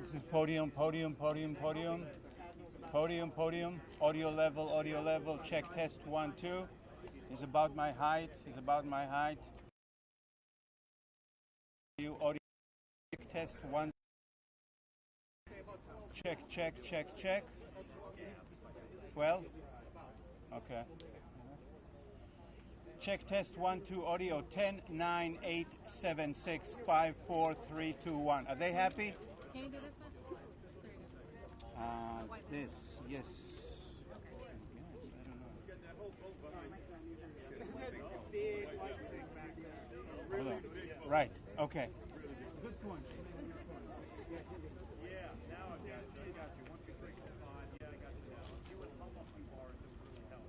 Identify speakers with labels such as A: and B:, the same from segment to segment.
A: This is podium, podium, podium, podium. Podium, podium. Audio level. Check test 1, 2. He's about my height. He's about my height. Audio test 1. Check. 12. Okay. Check test 1, 2. Audio 10, 9, 8, 7, 6, 5, 4, 3, 2, 1. Are they happy?
B: Can you do this one?
A: This, yes. Hold on. Right, okay. Good point.
C: Yeah, now I got you. 1, 2, 3, 4, 5. Yeah, I got you now. If you would hum up some bars, it would really help.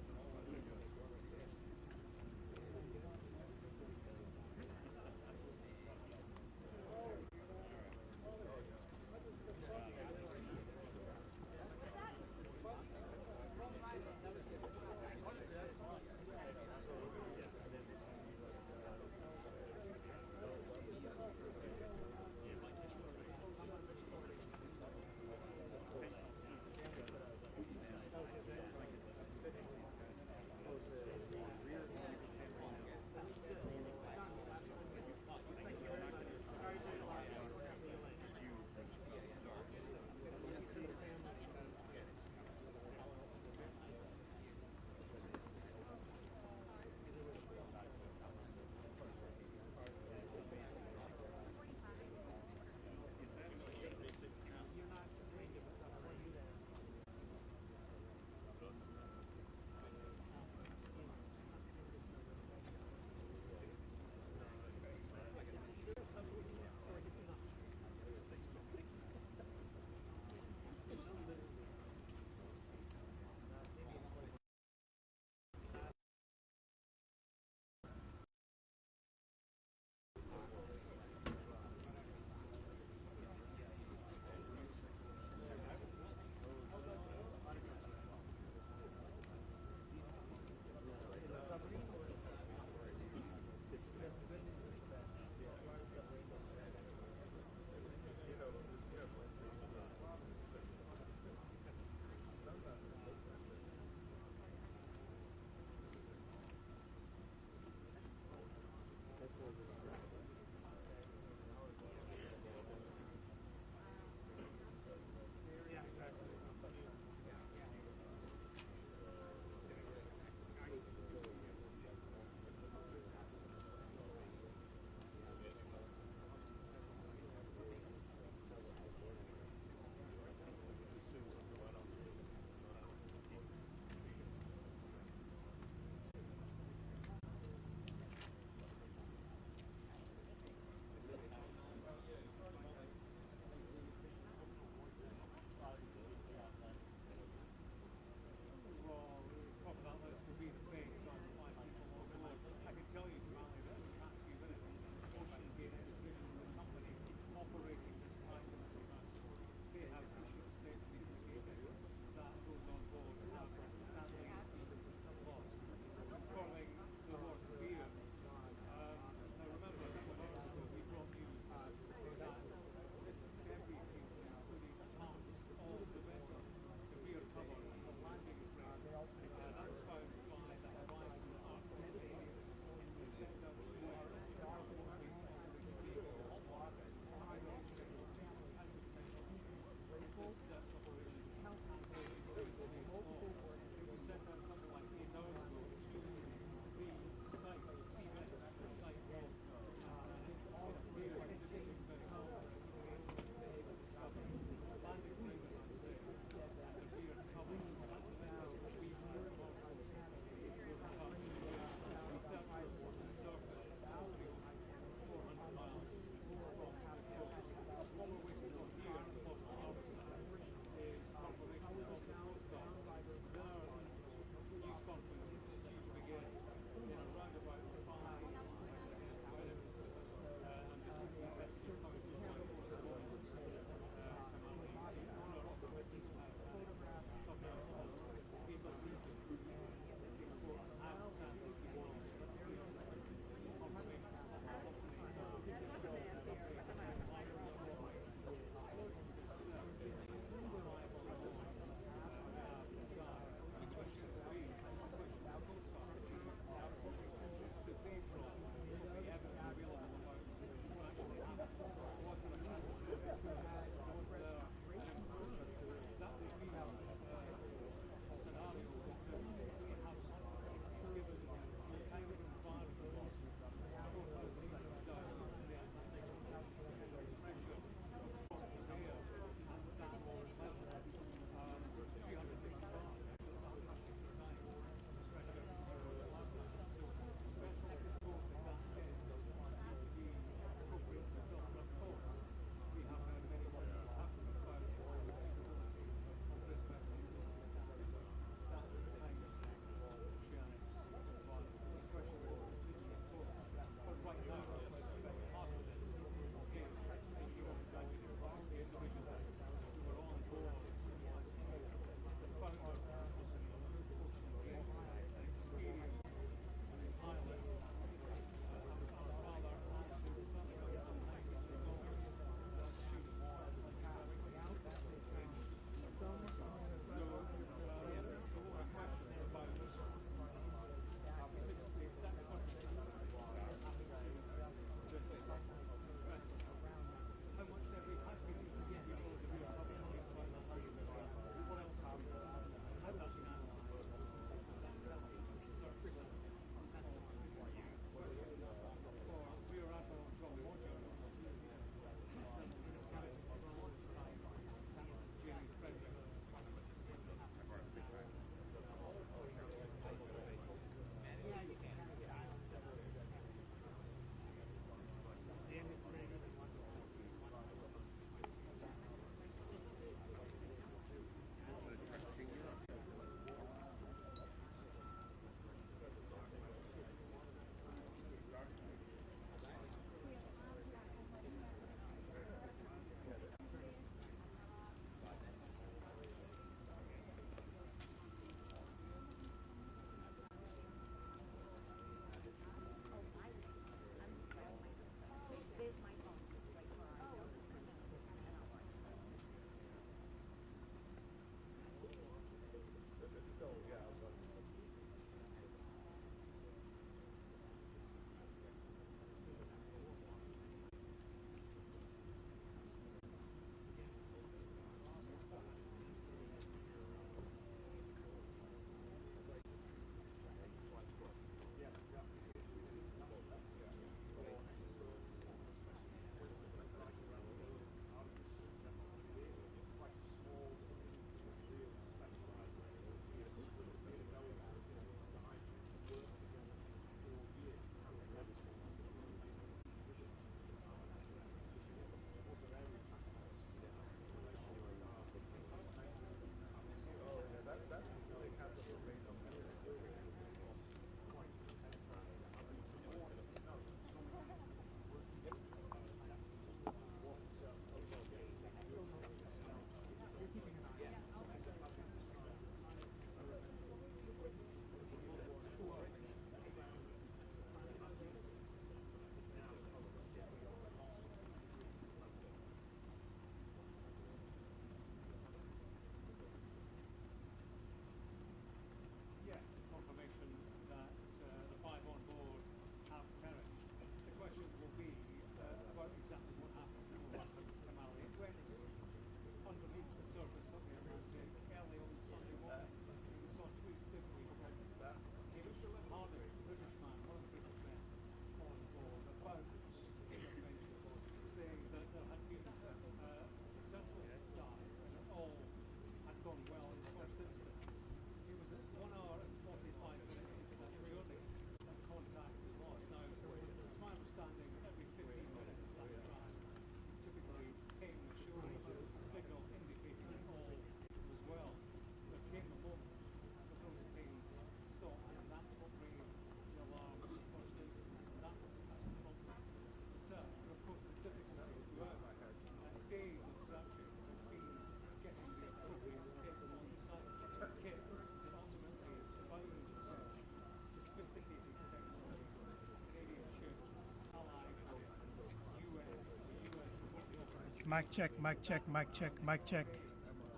B: Mic check, mic check, mic check, mic check.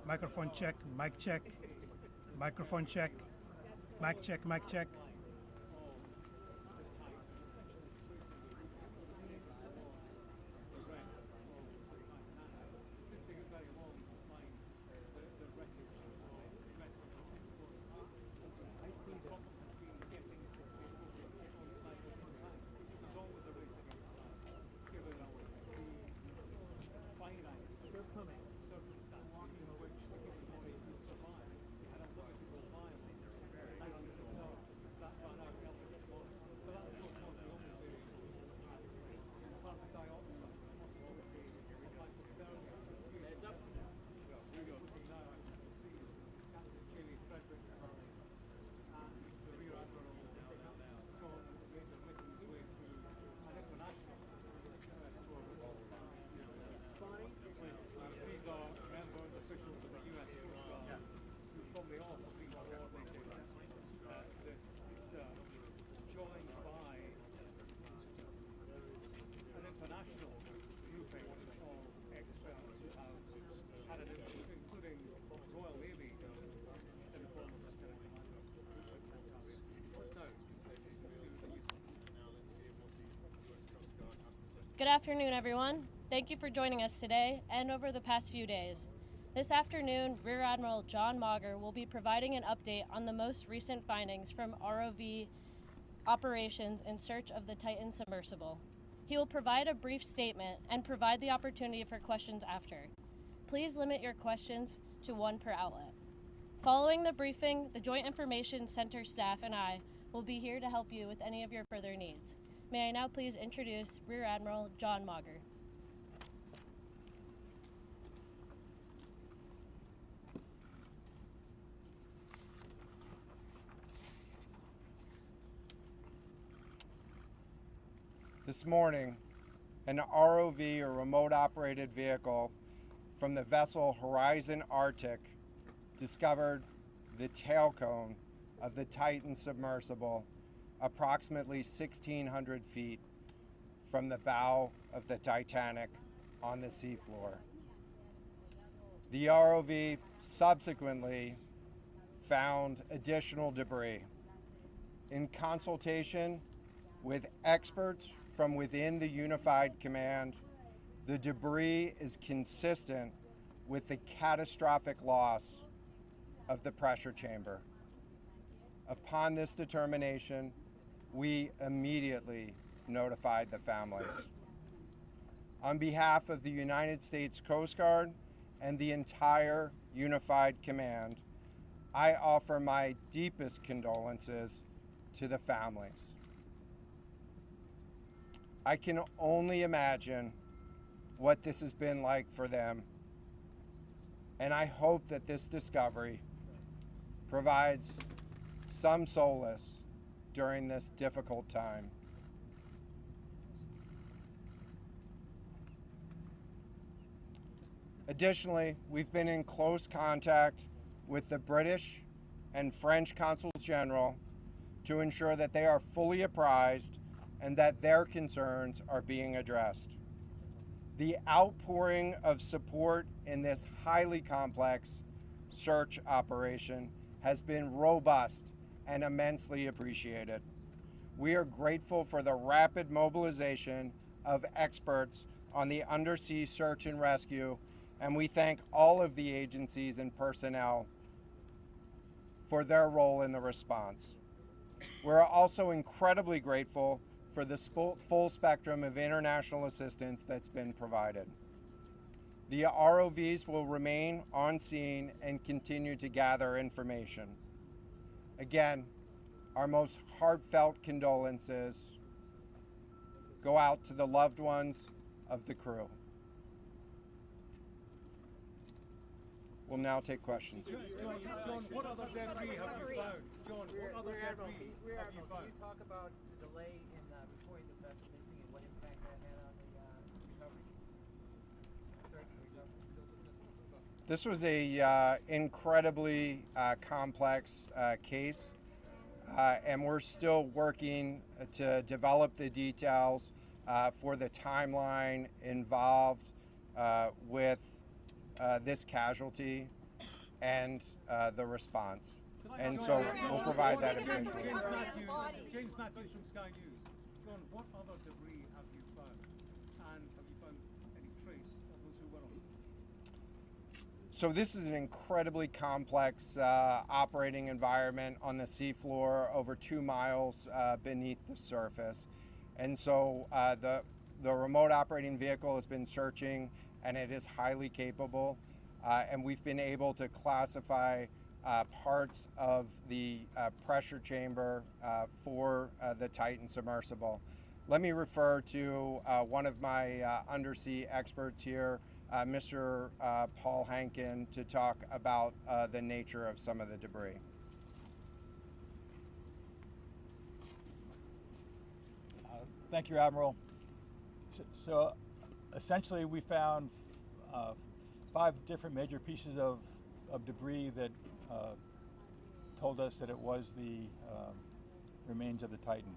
B: Microphone check, mic check. Microphone check. Mic check, mic check.
D: Good afternoon, everyone. Thank you for joining us today and over the past few days. This afternoon, Rear Admiral John Mauger will be providing an update on the most recent findings from ROV operations in search of the Titan submersible. He will provide a brief statement and provide the opportunity for questions after. Please limit your questions to one per outlet. Following the briefing, the Joint Information Center staff and I will be here to help you with any of your further needs. May I now please introduce Rear Admiral John Mauger.
E: This morning, an ROV, or remote operated vehicle, from the vessel Horizon Arctic discovered the tail cone of the Titan submersible approximately 1,600 feet from the bow of the Titanic on the seafloor. The ROV subsequently found additional debris. In consultation with experts from within the Unified Command, the debris is consistent with the catastrophic loss of the pressure chamber. Upon this determination, we immediately notified the families. On behalf of the United States Coast Guard and the entire Unified Command, I offer my deepest condolences to the families. I can only imagine what this has been like for them, and I hope that this discovery provides some solace during this difficult time. Additionally, we've been in close contact with the British and French consuls general to ensure that they are fully apprised and that their concerns are being addressed. The outpouring of support in this highly complex search operation has been robust and immensely appreciated. We are grateful for the rapid mobilization of experts on the undersea search and rescue, and we thank all of the agencies and personnel for their role in the response. We're also incredibly grateful for the full spectrum of international assistance that's been provided. The ROVs will remain on scene and continue to gather information. Again, our most heartfelt condolences go out to the loved ones of the crew. We'll now take questions.
C: John, what other debris have you found? John, what other debris have you found?
F: Can you talk about the delay in reporting the vessel missing and what impact that had on the recovery?
E: This was a incredibly complex case, and we're still working to develop the details for the timeline involved with this casualty and the response. And so we'll provide that information.
C: James Matthews from Sky News. John, what other debris have you found? And have you found any trace of those who were on it?
E: So this is an incredibly complex operating environment on the seafloor, over 2 miles beneath the surface. And so the remote operating vehicle has been searching, and it is highly capable. And we've been able to classify parts of the pressure chamber for the Titan submersible. Let me refer to one of my undersea experts here, Mr. Paul Hankin, to talk about the nature of some of the debris.
G: Thank you, Admiral. So essentially we found 5 different major pieces of debris that told us that it was the remains of the Titan.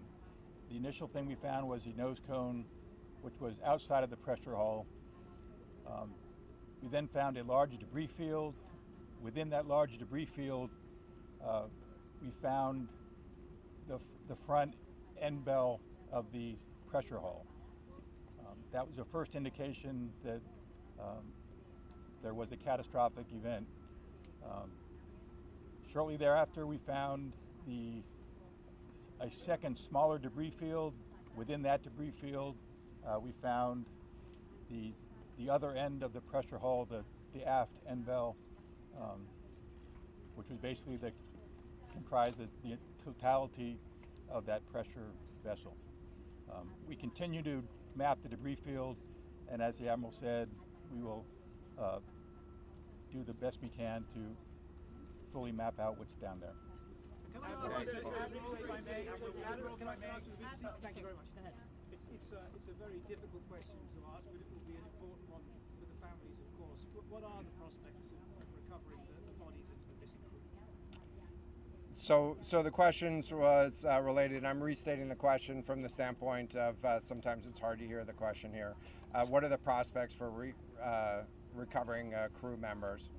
G: The initial thing we found was the nose cone, which was outside of the pressure hull. We then found a large debris field. Within that large debris field, we found the front end bell of the pressure hull. That was the first indication that there was a catastrophic event. Shortly thereafter, we found a second smaller debris field. Within that debris field, we found the other end of the pressure hull, the aft end bell, which was basically comprised of the totality of that pressure vessel. We continue to map the debris field, and as the Admiral said, we will do the best we can to fully map out what's down there.
C: Can I ask you, Admiral, can I ask you, thank you very much. It's a very difficult question to ask, but it will be an important one for the families, of course. What are the prospects of recovering the bodies of the missing crew?
E: So the questions was related. I'm restating the question from the standpoint of sometimes it's hard to hear the question here. What are the prospects for recovering crew members?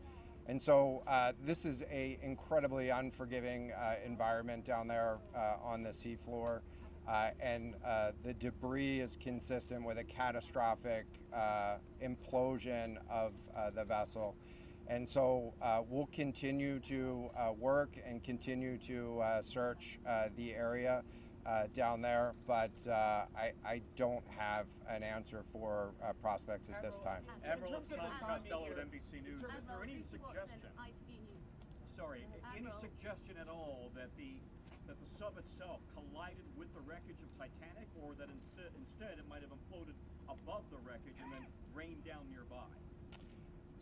E: And so this is a incredibly unforgiving environment down there on the seafloor, and the debris is consistent with a catastrophic implosion of the vessel. And so we'll continue to work and continue to search the area down there, but I don't have an answer for prospects at this time.
C: Admiral, it's Tom Costello at NBC News. Is there any suggestion? Sorry, any suggestion at all that the sub itself collided with the wreckage of Titanic, or that instead it might have imploded above the wreckage and then rained down nearby?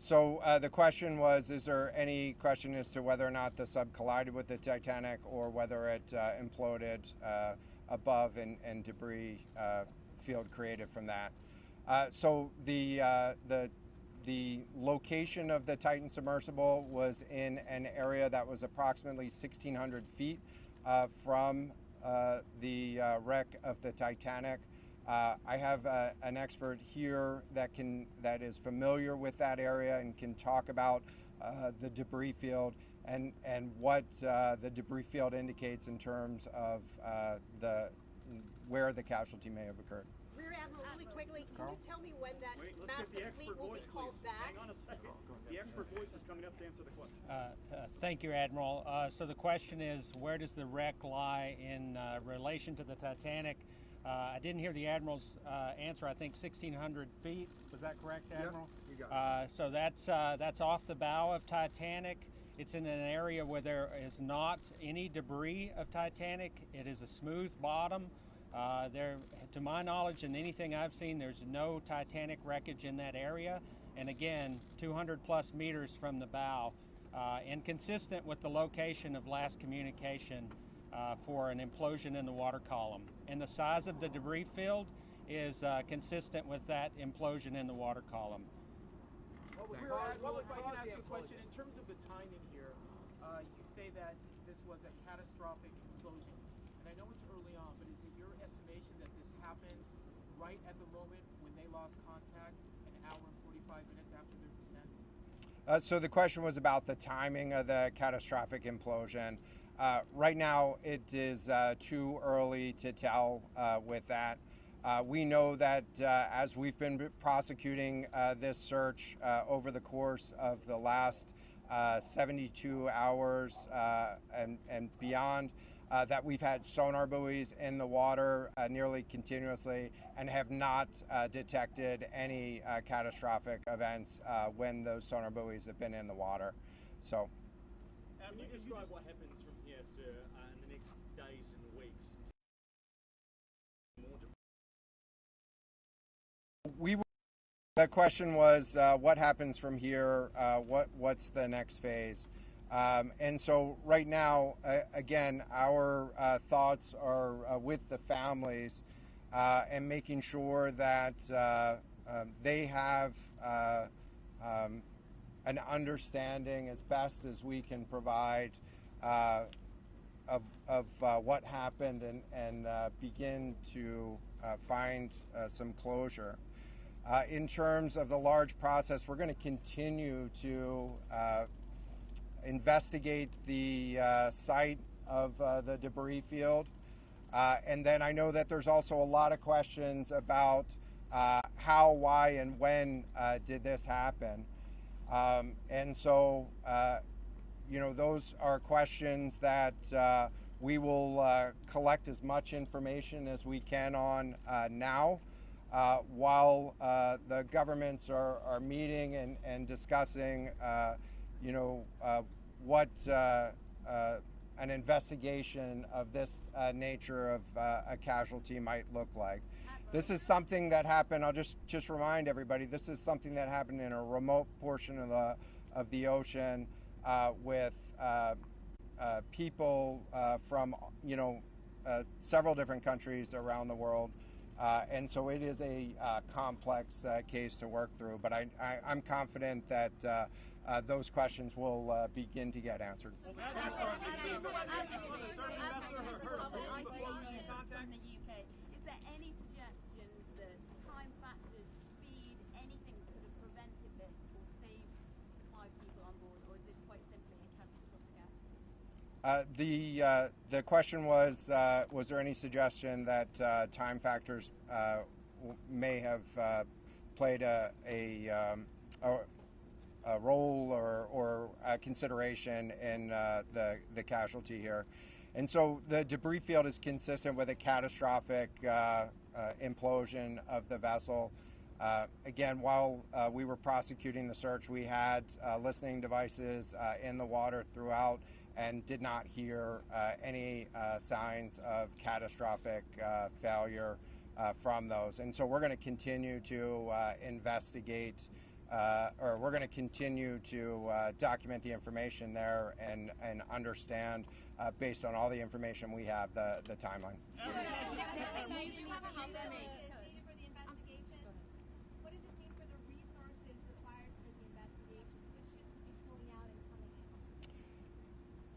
E: So the question was, is there any question as to whether or not the sub collided with the Titanic or whether it imploded above and debris field created from that? So the location of the Titan submersible was in an area that was approximately 1,600 feet from the wreck of the Titanic. I have an expert here that is familiar with that area and can talk about the debris field and what the debris field indicates in terms of where the casualty may have occurred.
H: Rear Admiral, really quickly, can you tell me when that massive fleet will be called back?
C: Hang on a second. The expert voice is coming up to answer the question.
I: Thank you, Admiral. So the question is, where does the wreck lie in relation to the Titanic? I didn't hear the Admiral's answer. I think 1,600 feet. Was that correct, Admiral?
E: Yeah, you got it.
I: So that's off the bow of Titanic. It's in an area where there is not any debris of Titanic. It is a smooth bottom. There, to my knowledge and anything I've seen, there's no Titanic wreckage in that area. And again, 200 plus meters from the bow, and consistent with the location of last communication for an implosion in the water column. And the size of the debris field is consistent with that implosion in the water column.
F: Well, if I can ask a question, in terms of the timing here, you say that this was a catastrophic implosion. And I know it's early on, but is it your estimation that this happened right at the moment when they lost contact, an hour and 45
E: So the question was about the timing of the catastrophic implosion. Right now, it is too early to tell with that. We know that as we've been prosecuting this search over the course of the last 72 hours and beyond, that we've had sonar buoys in the water nearly continuously and have not detected any catastrophic events when those sonar buoys have been in the water. So,
C: can you describe what happens from here, sir, in the next days and weeks?
E: The question was, what happens from here? What's the next phase? And so right now, again, our thoughts are with the families and making sure that they have an understanding as best as we can provide of what happened and begin to find some closure. In terms of the large process, we're going to continue to investigate the site of the debris field. And then I know that there's also a lot of questions about how, why, and when did this happen. And so, those are questions that we will collect as much information as we can on now. While the governments are meeting and discussing, what an investigation of this nature of a casualty might look like. This is something that happened. I'll just remind everybody. This is something that happened in a remote portion of the ocean with people from several different countries around the world. And so it is a complex case to work through, but I'm confident that those questions will begin to get answered.
D: From the UK, is there any suggestions that time factors, speed, anything could have prevented this or saved 5 people on board, or is this quite simply a catastrophic act?
E: The question was there any suggestion that time factors may have played a role or a consideration in the casualty here? And so the debris field is consistent with a catastrophic implosion of the vessel. Again, while we were prosecuting the search, we had listening devices in the water throughout and did not hear any signs of catastrophic failure from those. And so we're going to continue to investigate, or we're going to continue to document the information there and understand, based on all the information we have, the timeline.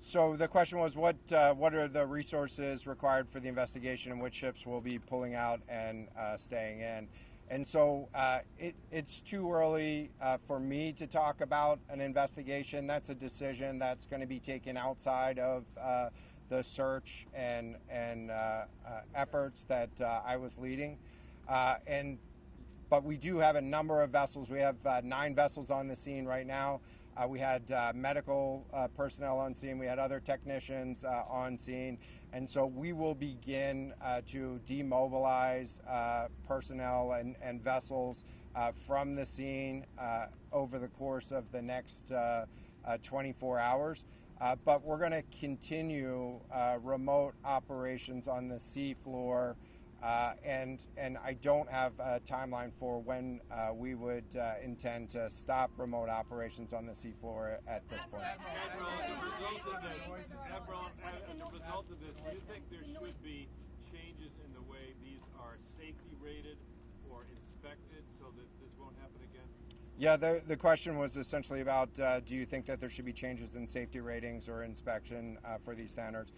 E: So the question was, what are the resources required for the investigation and which ships will be pulling out and staying in? And so it's too early for me to talk about an investigation. That's a decision that's going to be taken outside of the search and efforts that I was leading. But we do have a number of vessels. We have 9 vessels on the scene right now. We had medical personnel on scene. We had other technicians on scene. And so we will begin to demobilize personnel and vessels from the scene over the course of the next 24 hours. But we're going to continue remote operations on the sea floor. And I don't have a timeline for when we would intend to stop remote operations on the seafloor at this point.
J: As a result of this, do you think there should be changes in the way these are safety rated or inspected so that this won't happen again?
E: Yeah, the question was essentially about do you think that there should be changes in safety ratings or inspection for these standards?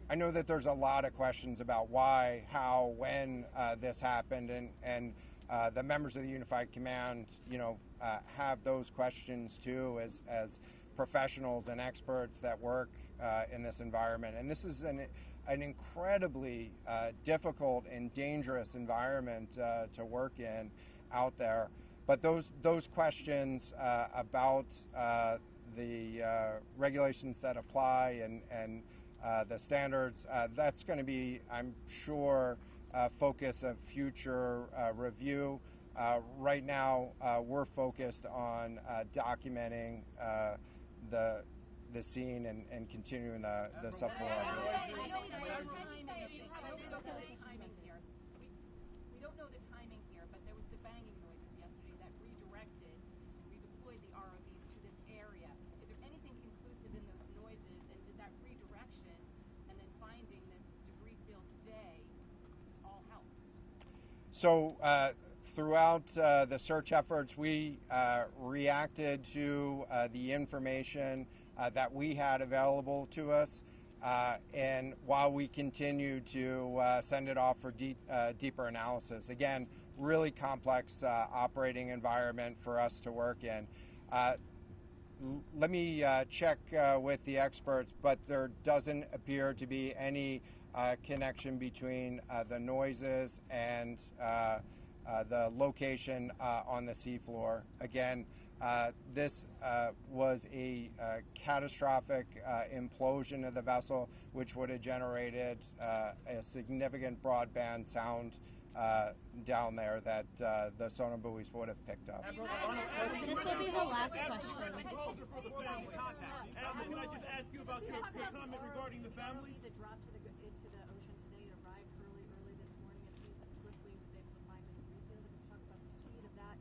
E: I know that there's a lot of questions about why, how, when this happened, and the members of the Unified Command, have those questions too, as professionals and experts that work in this environment. And this is an incredibly difficult and dangerous environment to work in out there. But those questions about the regulations that apply and the standards, that's going to be, I'm sure, focus of future review. Right now, we're focused on documenting the scene and continuing the subfloor.
K: We don't know the timing here, but there was the banging noises yesterday that redirected and redeployed the ROVs to this area. Is there anything conclusive in those noises, and did that redirection and then finding this debris field today all help?
E: So throughout the search efforts, we reacted to the information that we had available to us, and while we continue to send it off for deeper analysis. Again, really complex operating environment for us to work in. Let me check with the experts, but there doesn't appear to be any connection between the noises and the location on the seafloor. Again, this was a catastrophic implosion of the vessel, which would have generated a significant broadband sound down there that the sonar buoys would have picked up.
D: This will be the last question.
C: Admiral, can I just ask you about your comment regarding the families?
K: That dropped into the ocean today arrived early this morning. It seems that swiftly was able to find the debris field. If you talk about the speed of that,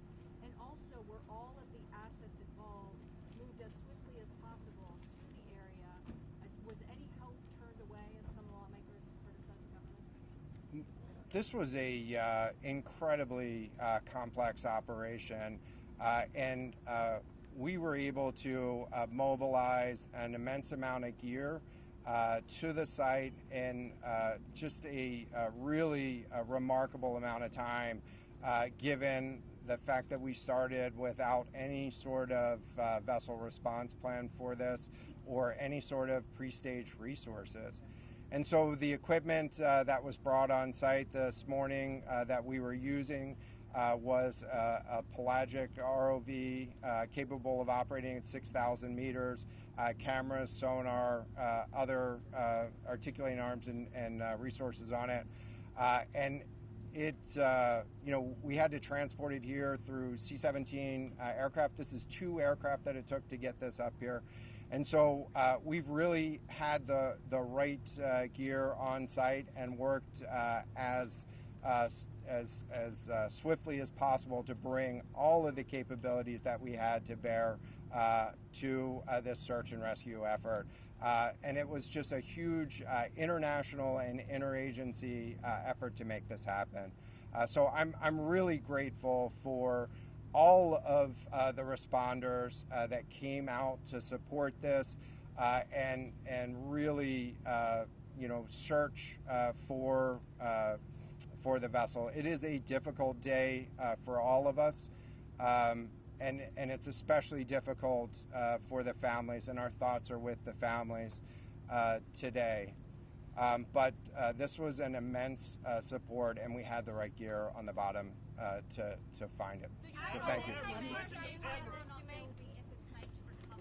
K: and also were all of the assets involved moved as swiftly as possible to the area? Was any help turned away, as some lawmakers have criticized the government?
E: This was a incredibly complex operation, and we were able to mobilize an immense amount of gear to the site in just a really remarkable amount of time, given the fact that we started without any sort of vessel response plan for this or any sort of pre-stage resources. And so the equipment that was brought on site this morning that we were using was a pelagic ROV capable of operating at 6,000 meters, cameras, sonar, other articulating arms and resources on it. And it, we had to transport it here through C-17 aircraft. This is 2 aircraft that it took to get this up here. And so we've really had the right gear on site and worked as swiftly as possible to bring all of the capabilities that we had to bear to this search and rescue effort. And it was just a huge international and interagency effort to make this happen. So I'm really grateful for all of the responders that came out to support this and really search for the vessel. It is a difficult day for all of us, and it's especially difficult for the families, and our thoughts are with the families today. But this was an immense support, and we had the right gear on the bottom to find it. So thank you.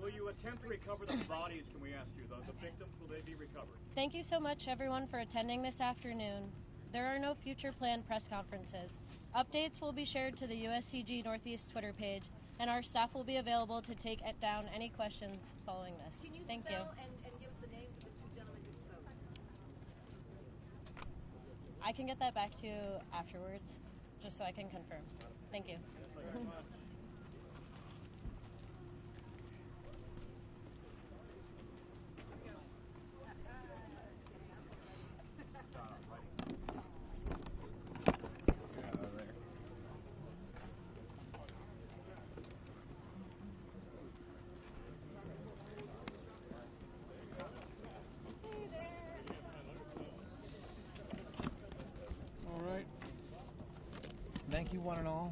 C: Will you attempt to recover the bodies, can we ask you? The victims, will they be recovered?
D: Thank you so much, everyone, for attending this afternoon. There are no future planned press conferences. Updates will be shared to the USCG Northeast Twitter page, and our staff will be available to take down any questions following this. Thank you.
K: And give us the names of the 2 gentlemen who spoke?
D: I can get that back to you afterwards, just so I can confirm. Thank you.
G: Thank you.
L: you one and all.